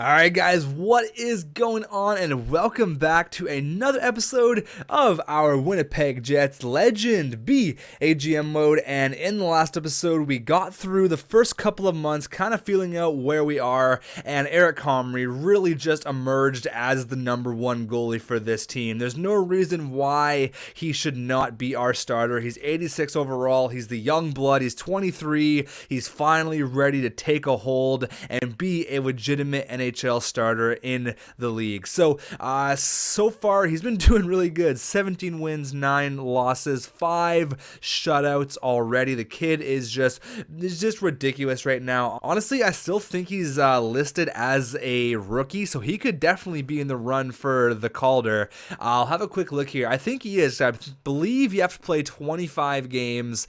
Alright guys, what is going on, and welcome back to another episode of our Winnipeg Jets Legend B AGM mode. And in the last episode we got through the first couple of months kind of feeling out where we are, and Eric Comrie really just emerged as the #1 goalie for this team. There's no reason why he should not be our starter. He's 86 overall, he's the young blood, he's 23, he's finally ready to take a hold and be a legitimate NHL starter in the league. So far he's been doing really good. 17 wins, 9 losses, 5 shutouts already. The kid is just ridiculous right now. Honestly, I still think he's listed as a rookie, so he could definitely be in the run for the Calder. I'll have a quick look here. I think he is. I believe you have to play 25 games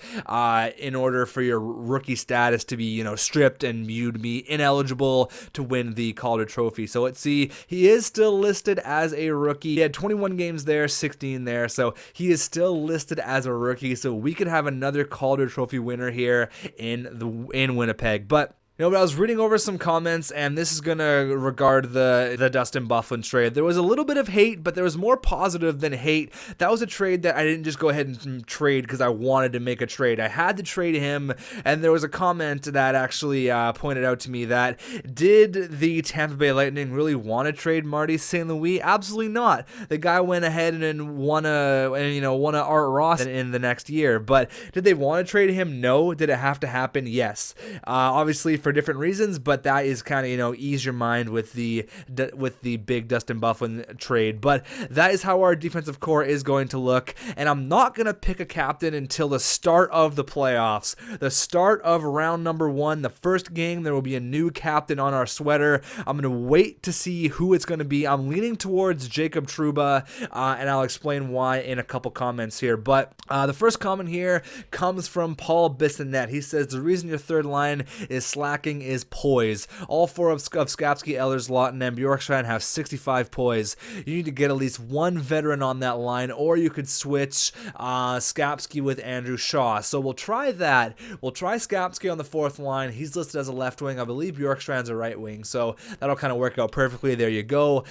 in order for your rookie status to be, stripped and you to be ineligible to win the Calder trophy. So let's see, he is still listed as a rookie. He had 21 games there, 16 there, so he is still listed as a rookie. So we could have another Calder trophy winner here in Winnipeg. But I was reading over some comments, and this is going to regard the Dustin Byfuglien trade. There was a little bit of hate, but there was more positive than hate. That was a trade that I didn't just go ahead and trade because I wanted to make a trade. I had to trade him, and there was a comment that actually pointed out to me that, did the Tampa Bay Lightning really want to trade Marty St. Louis? Absolutely not. The guy went ahead and won a Art Ross in the next year, but did they want to trade him? No. Did it have to happen? Yes. Obviously, for different reasons, but that is kind of ease your mind with the big Dustin Byfuglien trade. But that is how our defensive core is going to look, and I'm not going to pick a captain until the start of the playoffs, the start of round number 1. The first game there will be a new captain on our sweater. I'm going to wait to see who it's going to be. I'm leaning towards Jacob Trouba, and I'll explain why in a couple comments here. But the first comment here comes from Paul Bissonnette. He says the reason your third line is slacking is poise. All 4 of Skapski, Ehlers, Lawton, and Bjorkstrand have 65 poise. You need to get at least one veteran on that line, or you could switch Skapski with Andrew Shaw. So we'll try that. We'll try Skapski on the 4th line. He's listed as a left wing. I believe Bjorkstrand's a right wing, so that'll kind of work out perfectly. There you go.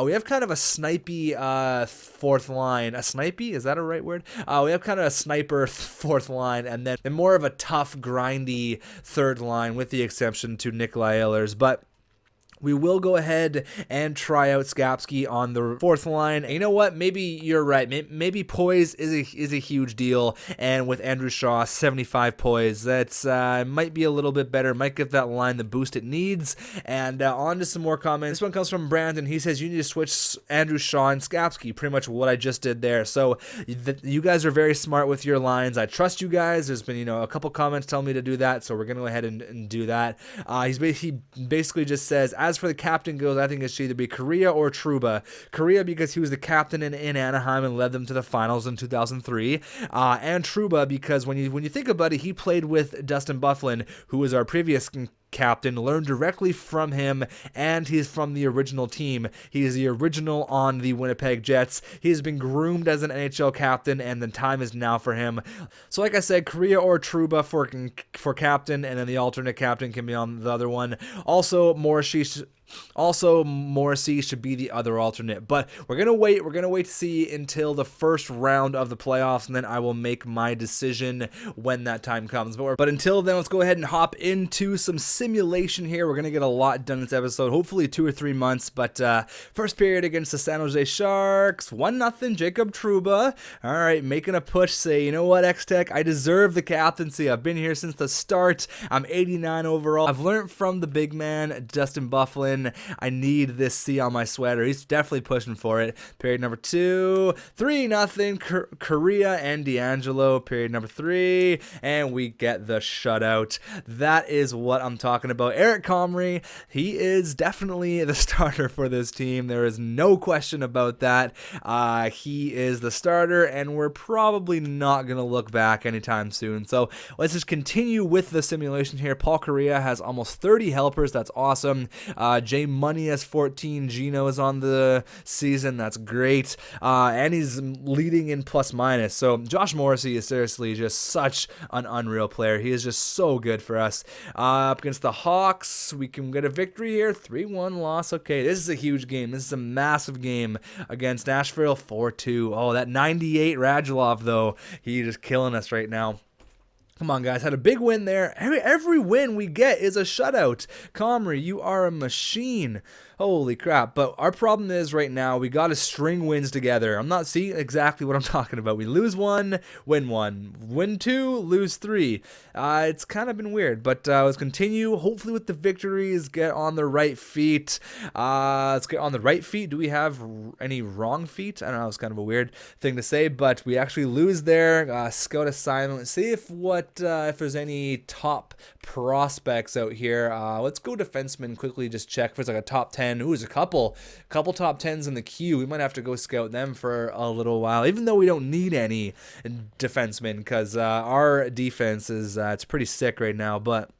We have kind of a snipey 4th line. A snipey? Is that a right word? We have kind of a sniper 4th line, and then more of a tough, grindy 3rd line, with the exception to Nikolai Ehlers. But we will go ahead and try out Skapski on the 4th line. And you know what? Maybe you're right. Maybe poise is a huge deal. And with Andrew Shaw, 75 poise, that's might be a little bit better. Might give that line the boost it needs. And on to some more comments. This one comes from Brandon. He says you need to switch Andrew Shaw and Skapski. Pretty much what I just did there. So you guys are very smart with your lines. I trust you guys. There's been a couple comments telling me to do that, so we're gonna go ahead and do that. He basically just says, as for the captain goes, I think it should either be Correa or Trouba. Correa because he was the captain in Anaheim and led them to the finals in 2003, and Trouba because when you think about it, he played with Dustin Byfuglien, who was our previous captain, learned directly from him, and he's from the original team. He is the original on the Winnipeg Jets. He has been groomed as an NHL captain, and the time is now for him. So like I said, Correa or Trouba for captain, and then the alternate captain can be on the other one. Also, Morrissey should be the other alternate, but we're gonna wait to see until the first round of the playoffs, and then I will make my decision when that time comes. But until then, let's go ahead and hop into some simulation here. We're gonna get a lot done this episode, hopefully 2 or 3 months. But first period against the San Jose Sharks, 1-0, Jacob Trouba. All right, making a push, say, you know what, xTech, I deserve the captaincy. I've been here since the start. I'm 89 overall. I've learned from the big man, Dustin Byfuglien. I need this C on my sweater. He's definitely pushing for it. Period number 2, 3-0, Correa and D'Angelo. Period number 3, and we get the shutout. That is what I'm talking about. Eric Comrie, he is definitely the starter for this team. There is no question about that. He is the starter, and we're probably not going to look back anytime soon. So let's just continue with the simulation here. Paul Correa has almost 30 helpers. That's awesome. J Money has 14. Gino is on the season. That's great. And he's leading in plus minus. So Josh Morrissey is seriously just such an unreal player. He is just so good for us. Up against the Hawks, we can get a victory here. 3-1 loss. Okay, this is a huge game. This is a massive game against Nashville. 4-2. Oh, that 98 Radulov, though. He's just killing us right now. Come on, guys. Had a big win there. Every win we get is a shutout. Comrie, you are a machine. Holy crap. But our problem is right now we got to string wins together. I'm not seeing exactly what I'm talking about. We lose 1, win 1. Win 2, lose 3. It's kind of been weird. But let's continue. Hopefully with the victories, get on the right feet. Let's get on the right feet. Do we have any wrong feet? I don't know. It's kind of a weird thing to say. But we actually lose there. Scout assignment. Let's see if there's any top prospects out here. Let's go defenseman quickly. Just check if it's like a top 10. Ooh, there's a couple top 10s in the queue. We might have to go scout them for a little while, even though we don't need any defensemen because our defense is it's pretty sick right now. But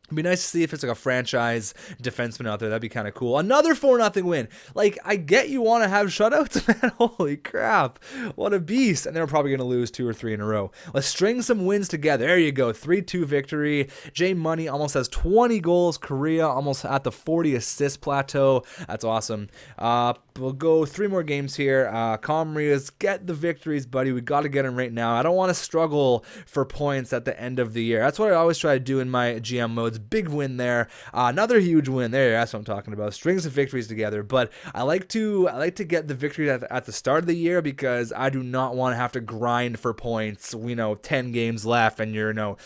it'd be nice to see if it's like a franchise defenseman out there. That'd be kind of cool. Another 4-0 win. Like, I get you want to have shutouts, man. Holy crap. What a beast. And they're probably going to lose 2 or 3 in a row. Let's string some wins together. There you go. 3-2 victory. J Money almost has 20 goals. Korea almost at the 40 assist plateau. That's awesome. We'll go 3 more games here. Comrie, let's get the victories, buddy. We got to get them right now. I don't want to struggle for points at the end of the year. That's what I always try to do in my GM modes. Big win there. Another huge win there. That's what I'm talking about. Strings of victories together. But I like to get the victory at the start of the year because I do not want to have to grind for points. 10 games left and you're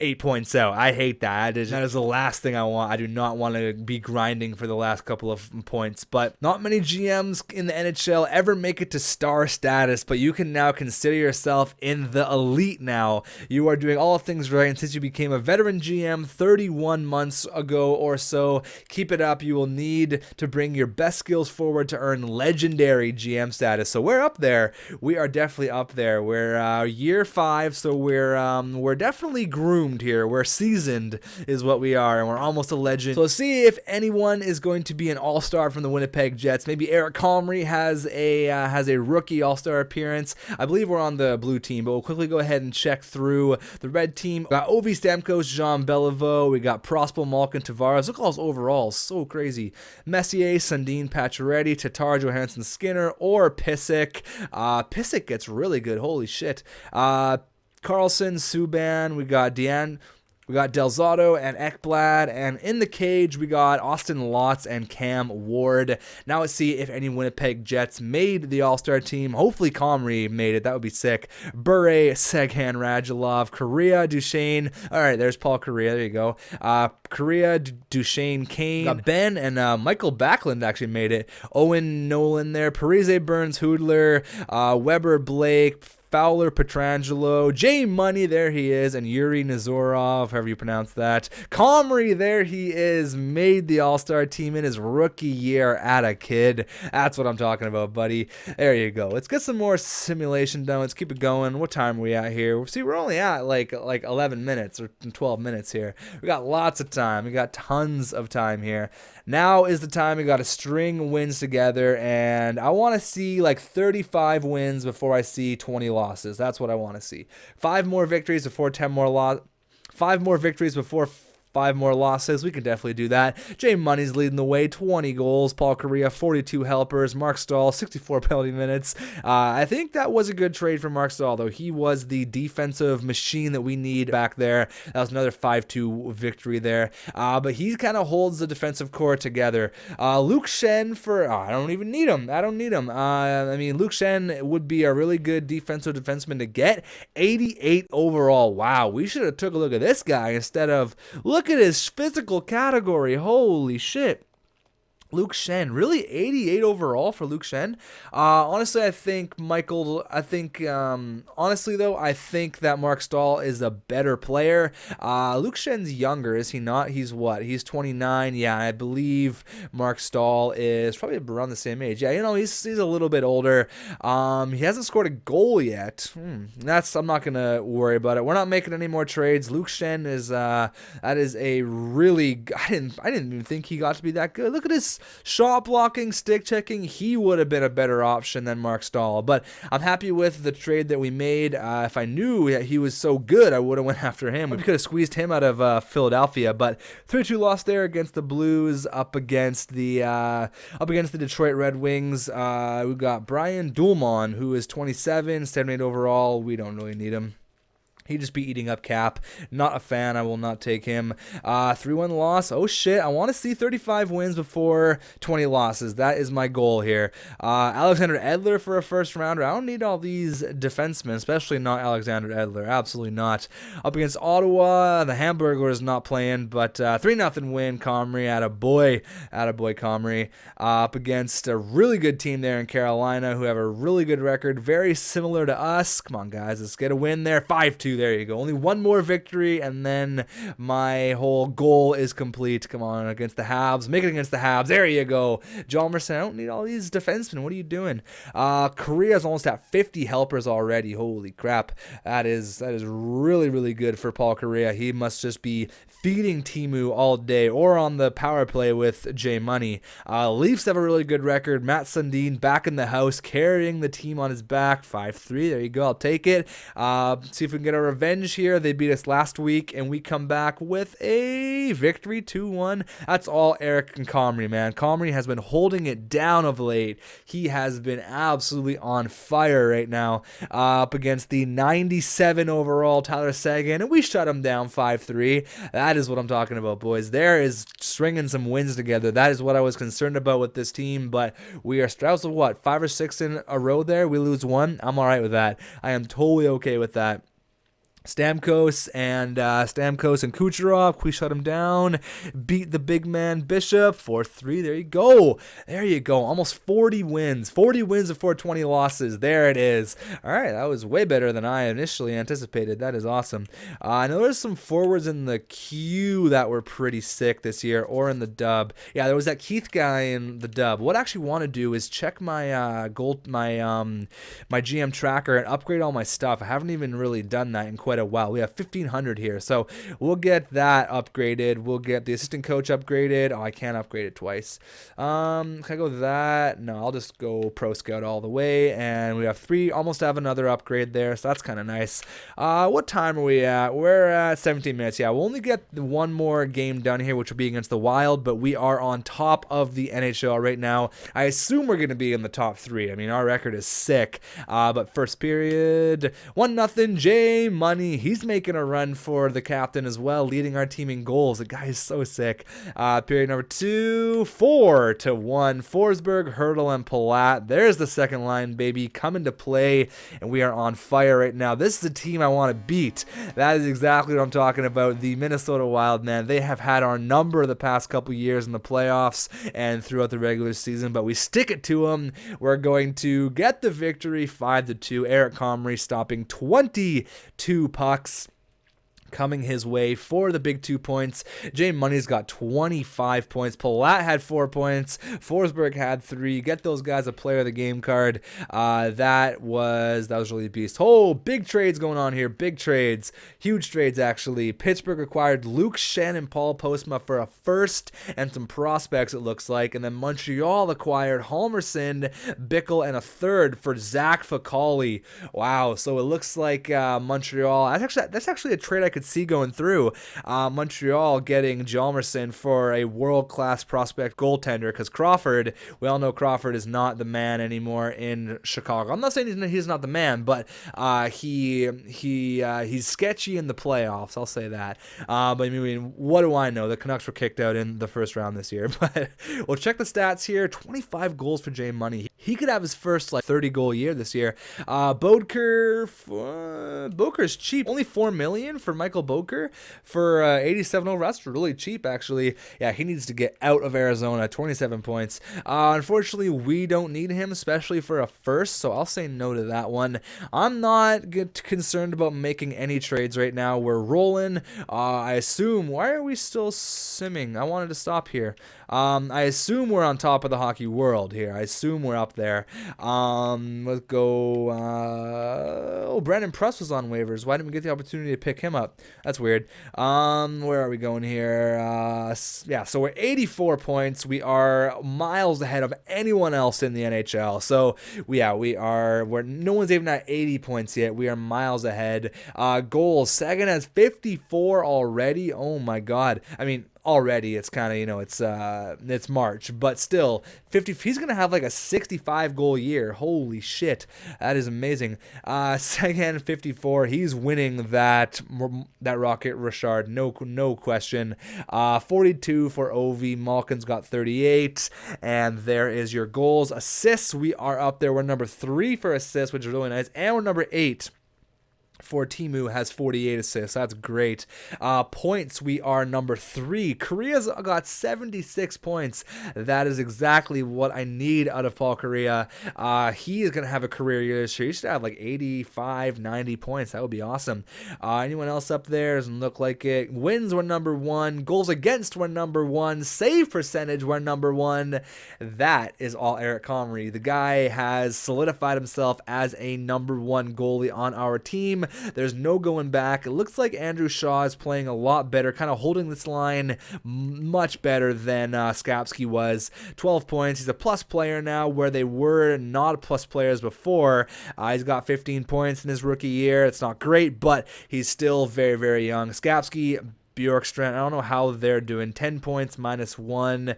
8 points out. I hate that. That is the last thing I want. I do not want to be grinding for the last couple of points. But not many GMs in the NHL ever make it to star status, but you can now consider yourself in the elite now. You are doing all things right, and since you became a veteran GM 31 months ago or so, keep it up. You will need to bring your best skills forward to earn legendary GM status. So we're up there. We are definitely up there. We're year 5, so we're definitely groomed here. We're seasoned is what we are, and we're almost a legend. So let's see if anyone is going to be an all-star from the Winnipeg Jets. Maybe Eric Comrie has a rookie all-star appearance. I believe we're on the blue team, but we'll quickly go ahead and check through the red team. We got Ovi Stamkos, Jean Beliveau. We got Prosper, Malkin, Tavares. Look at all those overalls. So crazy. Messier, Sundin, Pacioretty, Tatar, Johansson, Skinner, or Pissick. Pissick gets really good. Holy shit. Carlson, Subban, we got Del Zotto and Ekblad, and in the cage we got Austin Lotz and Cam Ward. Now let's see if any Winnipeg Jets made the All-Star team. Hopefully Comrie made it. That would be sick. Bure, Seghan, Radulov, Korea, Duchesne. All right, there's Paul Korea. There you go. Korea, Duchesne, Kane. Got Ben and Michael Backlund actually made it. Owen Nolan there. Parise, Burns, Hoodler, Weber, Blake, Fowler, Petrangelo, J Money, there he is, and Yuri Nazorov, however you pronounce that. Comrie, there he is, made the All-Star team in his rookie year at a kid. That's what I'm talking about, buddy. There you go. Let's get some more simulation done. Let's keep it going. What time are we at here? See, we're only at like 11 minutes or 12 minutes here. We got lots of time. We got tons of time here. Now is the time. We got to string wins together, and I want to see like 35 wins before I see 20 losses. That's what I want to see. 5 more victories before 10 more 5 more victories before 5 more losses. We can definitely do that. Jay Money's leading the way. 20 goals. Paul Korea, 42 helpers. Mark Stahl, 64 penalty minutes. I think that was a good trade for Mark Stahl, though. He was the defensive machine that we need back there. That was another 5-2 victory there. But he kind of holds the defensive core together. Luke Shen I don't even need him. I don't need him. I mean, Luke Shen would be a really good defensive defenseman to get. 88 overall. Wow, we should have took a look at this guy instead of... Look at his physical category. Holy shit. Luke Shen, really 88 overall for Luke Shen. Honestly, I think honestly though, I think that Mark Stahl is a better player. Luke Shen's younger, is he not? He's what? He's 29. Yeah, I believe Mark Stahl is probably around the same age. Yeah, he's a little bit older. He hasn't scored a goal yet. I'm not gonna worry about it. We're not making any more trades. Luke Shen is that is a really. I didn't even think he got to be that good. Look at his shot blocking, stick checking. He would have been a better option than Mark Stahl. But I'm happy with the trade that we made. If I knew that he was so good, I would have went after him. We could have squeezed him out of Philadelphia. But 3-2 loss there against the Blues, up against the Detroit Red Wings. We've got Brian Duhlman, who is 27, 78 overall. We don't really need him. He'd just be eating up cap. Not a fan. I will not take him. 3-1 loss. Oh, shit. I want to see 35 wins before 20 losses. That is my goal here. Alexander Edler for a first rounder. I don't need all these defensemen, especially not Alexander Edler. Absolutely not. Up against Ottawa, the Hamburger is not playing, but 3-0 win. Comrie, attaboy. Attaboy, Comrie. Up against a really good team there in Carolina who have a really good record. Very similar to us. Come on, guys. Let's get a win there. 5-2. There you go. Only one more victory, and then my whole goal is complete. Come on, against the Habs. Make it against the Habs. There you go. Hjalmarsson, I don't need all these defensemen. What are you doing? Korea's almost at 50 helpers already. Holy crap. That is really, really good for Paul Kariya. He must just be feeding Timu all day or on the power play with J Money. Leafs have a really good record. Matt Sundin back in the house, carrying the team on his back. 5-3. There you go. I'll take it. See if we can get our revenge here. They beat us last week, and we come back with a victory, 2-1. That's all Eric and Comrie, man. Comrie has been holding it down of late. He has been absolutely on fire right now. Up against the 97 overall Tyler Seguin, and we shut him down 5-3. That is what I'm talking about, boys. There is stringing some wins together. That is what I was concerned about with this team, but we are Strauss of what, 5 or 6 in a row there? We lose 1. I'm all right with that. I am totally okay with that. Stamkos and Kucherov, we shut him down. Beat the big man Bishop 4-3. There you go. There you go. Almost 40 wins. 40 wins before 20 losses. There it is. All right, that was way better than I initially anticipated. That is awesome. I know there's some forwards in the queue that were pretty sick this year, or in the dub. Yeah, there was that Keith guy in the dub. What I actually want to do is check my my GM tracker and upgrade all my stuff. I haven't even really done that in quite a while. We have 1,500 here, so we'll get that upgraded. We'll get the assistant coach upgraded. Oh, I can't upgrade it twice. Can I go that? No, I'll just go Pro Scout all the way, and we have 3. Almost have another upgrade there, so that's kind of nice. What time are we at? We're at 17 minutes. Yeah, we'll only get one more game done here, which will be against the Wild, but we are on top of the NHL right now. I assume we're going to be in the top 3. I mean, our record is sick. But first period, 1-0, J Money. He's making a run for the captain as well, leading our team in goals. The guy is so sick. Period number 2, 4-1. Forsberg, Hurdle, and Palat. There's the second line, baby, coming to play, and we are on fire right now. This is the team I want to beat. That is exactly what I'm talking about. The Minnesota Wild, man. They have had our number the past couple years in the playoffs and throughout the regular season, but we stick it to them. We're going to get the victory, 5-2. Eric Comrie stopping 22 pucks coming his way for the big 2 points. Jay Money's got 25 points. Palat had 4 points. Forsberg had 3. Get those guys a player of the game card. That was really a beast. Oh, big trades going on here. Big trades. Huge trades, actually. Pittsburgh acquired Luke Shen and Paul Postma for a first and some prospects, it looks like. And then Montreal acquired Hjalmarsson, Bickle, and a third for Zach Fakali. Wow. So it looks like Montreal. That's actually a trade I could see going through. Montreal getting Hjalmarsson for a world-class prospect goaltender, because Crawford, we all know Crawford is not the man anymore in Chicago. I'm not saying he's not the man, but he's sketchy in the playoffs. I'll say that. But I mean, what do I know? The Canucks were kicked out in the first round this year. But we'll check the stats here. 25 goals for Jay Money. he could have his first like 30-goal year this year. Boker's cheap, only $4 million for Michael Boker for 87 overall. That's really cheap, actually. Yeah, he needs to get out of Arizona. 27 points. Unfortunately, we don't need him, especially for a first, so I'll say no to that one. I'm not concerned about making any trades right now. We're rolling. I assume. Why are we still simming? I wanted to stop here. I assume we're on top of the hockey world here. I assume we're up there. Let's go. Brandon Press was on waivers. Why didn't we get the opportunity to pick him up? That's weird. Where are we going here? Yeah, so we're 84 points. We are miles ahead of anyone else in the NHL. So no one's even at 80 points yet. We are miles ahead. Goals. Sagan has 54 already. Oh my God. I mean, already it's kind of, it's March, but still 50. He's gonna have like a 65 goal year. Holy shit, that is amazing. Sagan 54. He's winning that Rocket Richard, no question. 42 for Ovi. Malkin's got 38, and there is your goals. Assists, we are up there. We're number 3 for assists, which is really nice, and we're number 8 for Teemu, has 48 assists. That's great. Points, we are number 3. Korea's got 76 points. That is exactly what I need out of Paul Kariya. He is going to have a career year this year. He should have like 85, 90 points. That would be awesome. Anyone else up there? Doesn't look like it. Wins were number 1. Goals against were number 1. Save percentage were number 1. That is all Eric Comrie. The guy has solidified himself as a number 1 goalie on our team. There's no going back. It looks like Andrew Shaw is playing a lot better, kind of holding this line much better than Skapski was. 12 points. He's a plus player now, where they were not plus players before. He's got 15 points in his rookie year. It's not great, but he's still very, very young. Skapski, Bjorkstrand, I don't know how they're doing. 10 points, -1.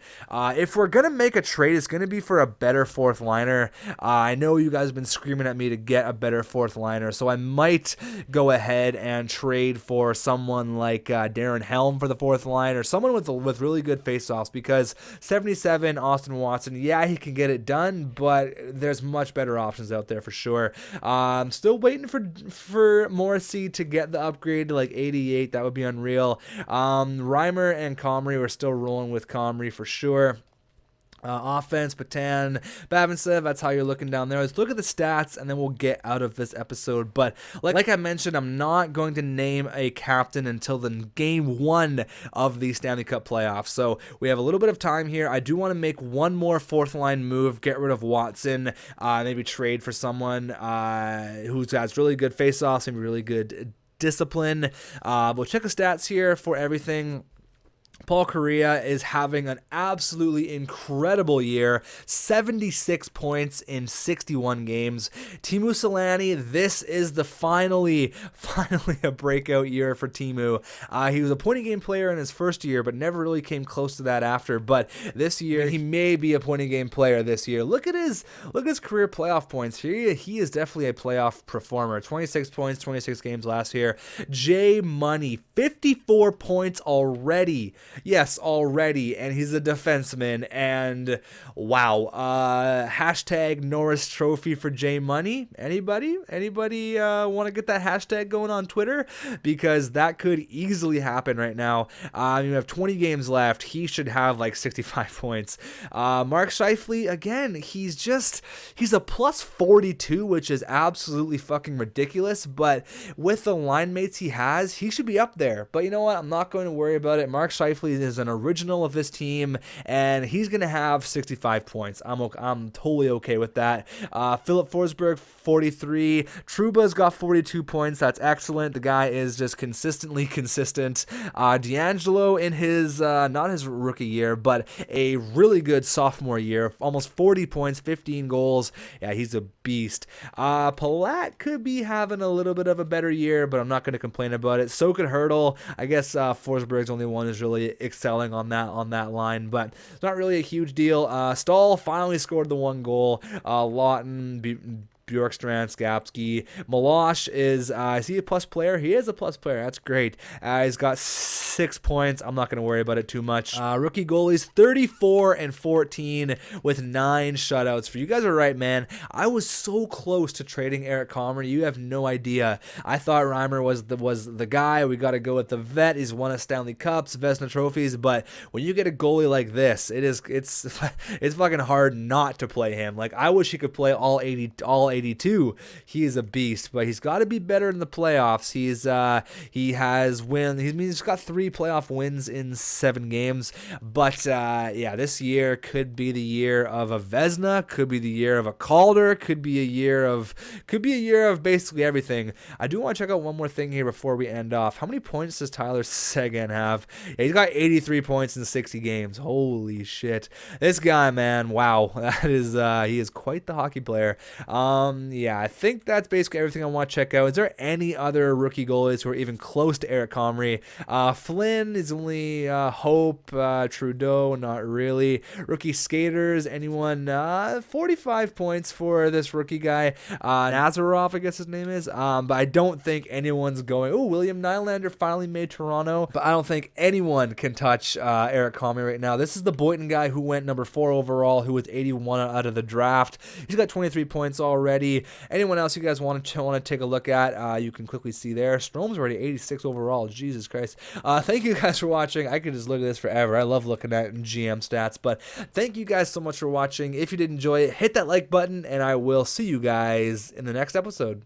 If we're going to make a trade, it's going to be for a better fourth liner. I know you guys have been screaming at me to get a better fourth liner, so I might go ahead and trade for someone like Darren Helm for the fourth line, or someone with really good faceoffs, because 77, Austin Watson, yeah, he can get it done, but there's much better options out there for sure. I'm still waiting for Morrissey to get the upgrade to like 88. That would be unreal. Reimer and Comrie, we're still rolling with Comrie for sure. Offense, Patan, Babinsev, that's how you're looking down there. Let's look at the stats, and then we'll get out of this episode. But like I mentioned, I'm not going to name a captain until the game 1 of the Stanley Cup playoffs. So we have a little bit of time here. I do want to make one more fourth line move, get rid of Watson, maybe trade for someone who's got really good faceoffs and really good discipline. We'll check the stats here for everything. Paul Kariya is having an absolutely incredible year. 76 points in 61 games. Teemu Selanne, this is the finally a breakout year for Teemu. He was a point a game player in his first year, but never really came close to that after. But this year, he may be a point a game player this year. Look at his career playoff points. He is definitely a playoff performer. 26 points, 26 games last year. J Money, 54 points already. Yes, already, and he's a defenseman, and wow. Hashtag Norris Trophy for J Money. Anybody want to get that hashtag going on Twitter? Because that could easily happen right now. You have 20 games left. He should have like 65 points. Mark Scheifele, again, he's a plus 42, which is absolutely fucking ridiculous, but with the line mates he has, he should be up there. But you know what? I'm not going to worry about it. Mark Scheifele is an original of this team, and he's going to have 65 points. I'm totally okay with that. Philip Forsberg, 43. Trouba's got 42 points. That's excellent. The guy is just consistently consistent. D'Angelo in his, not his rookie year, but a really good sophomore year. Almost 40 points, 15 goals. Yeah, he's a beast. Palat could be having a little bit of a better year, but I'm not going to complain about it. So could Hurdle. I guess Forsberg's only one is really excelling on that line, but it's not really a huge deal. Stahl finally scored the 1 goal. Lawton Bjorkstrand, Skapski. Milosh is he a plus player? He is a plus player. That's great. He's got 6 points. I'm not going to worry about it too much. Rookie goalies 34-14 with 9 shutouts. For you guys are right, man. I was so close to trading Eric Comrie. You have no idea. I thought Reimer was the guy. We got to go with the vet. He's won a Stanley Cups, Vezina trophies. But when you get a goalie like this, it's fucking hard not to play him. Like, I wish he could play all 82. He is a beast, but he's got to be better in the playoffs. He's got 3 playoff wins in 7 games. But this year could be the year of a Vezina, could be the year of a Calder, could be a year of basically everything. I do want to check out one more thing here before we end off. How many points does Tyler Seguin have? Yeah, he's got 83 points in 60 games. Holy shit. This guy, man, wow. He is quite the hockey player. I think that's basically everything I want to check out. Is there any other rookie goalies who are even close to Eric Comrie? Flynn is only Hope, Trudeau, not really. Rookie skaters, anyone? 45 points for this rookie guy. Nazarov, I guess his name is. But I don't think anyone's going. Oh, William Nylander finally made Toronto. But I don't think anyone can touch Eric Comrie right now. This is the Boynton guy who went number 4 overall, who was 81 out of the draft. He's got 23 points already. Anyone else you guys want to take a look at, you can quickly see there. Strome's already 86 overall. Jesus Christ. Thank you guys for watching. I could just look at this forever. I love looking at GM stats. But thank you guys so much for watching. If you did enjoy it, hit that like button, and I will see you guys in the next episode.